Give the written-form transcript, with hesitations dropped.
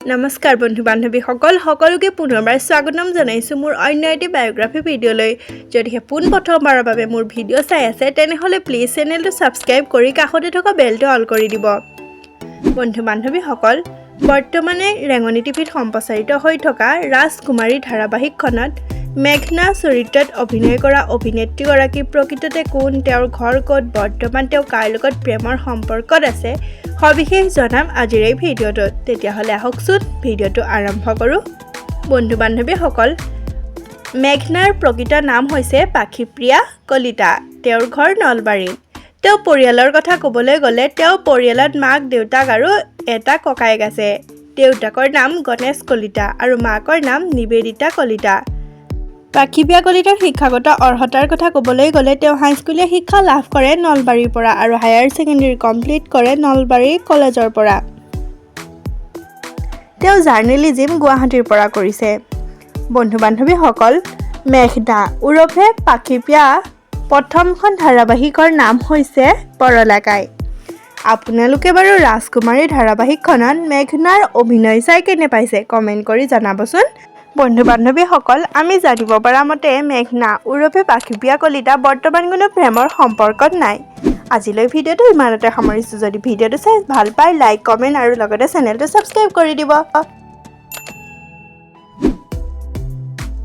নমস্কাৰ বন্ধু বান্ধৱী সকলোকে পুনৰবাৰ স্বাগতম জনাইছো মোৰ অন্য এটি বায়োগ্ৰাফি ভিডিঅ'লৈ যদিহে প্ৰথমবাৰৰ বাবে মোৰ ভিডিঅ' চাই আছে তেনেহলে প্লিজ চেনেলটো সাবস্ক্ৰাইব কৰি কাষতে থকা বেলটো অল কৰি দিব বন্ধু বান্ধৱী বৰ্তমানে ৰেংগনি টিভিত সম্প্ৰচাৰিত হৈ থকা ৰাজকুমাৰী ধাৰাবাহিকখনত মেঘনা চৰিত্ৰত অভিনয় কৰা অভিনেত্ৰীগৰাকী প্ৰকৃততে কোন তেওঁৰ ঘৰ ক'ত বৰ্তমান তেওঁ কাৰ লগত প্ৰেমৰ সম্পৰ্কত আছে সবিশেষ জনাম আজিৰ এই ভিডিঅ'টোত তেতিয়াহ'লে আহকচোন ভিডিঅ'টো আৰম্ভ কৰোঁ বন্ধু বান্ধৱীসকল মেঘনাৰ প্ৰকৃত নাম হৈছে পাখিপ্ৰিয়া কলিতা তেওঁৰ ঘৰ নলবাৰী তেওঁ পৰিয়ালৰ কথা ক'বলৈ গ'লে তেওঁ পৰিয়ালত মাক দেউতাক আৰু এটা ককায়েক আছে দেউতাকৰ নাম গণেশ কলিতা আৰু মাকৰ নাম নিবেদিতা কলিতা পাখিপ্ৰিয়া কলিতাৰ শিক্ষাগত অৰ্হতাৰ কথা ক'বলৈ গ'লে তেওঁ হাইস্কুলীয়া শিক্ষা লাভ কৰে নলবাৰীৰ পৰা আৰু হায়াৰ ছেকেণ্ডাৰী কমপ্লিট কৰে নলবাৰী কলেজৰ পৰা তেওঁ জাৰ্নেলিজিম গুৱাহাটীৰ পৰা কৰিছে বন্ধু বান্ধৱীসকল মেঘনা উৰফে পাখিপ্ৰিয়া প্ৰথমখন ধাৰাবাহিকৰ নাম হৈছে পৰলাকাই আপোনালোকে বাৰু ৰাজকুমাৰী ধাৰাবাহিকখনত মেঘনাৰ অভিনয় চাই কেনে পাইছে কমেণ্ট কৰি জনাবচোন বন্ধু বান্ধৱীসকল আমি জানিব পৰা মতে মেঘনা উৰফে পাখিপ্ৰিয়া কলিতা বৰ্তমান কোনো প্ৰেমৰ সম্পৰ্কত নাই আজিলৈ ভিডিঅ'টো ইমানতে সামৰিছোঁ যদি ভিডিঅ'টো চাই ভাল পায় লাইক কমেণ্ট আৰু লগতে চেনেলটো ছাবস্ক্ৰাইব কৰি দিব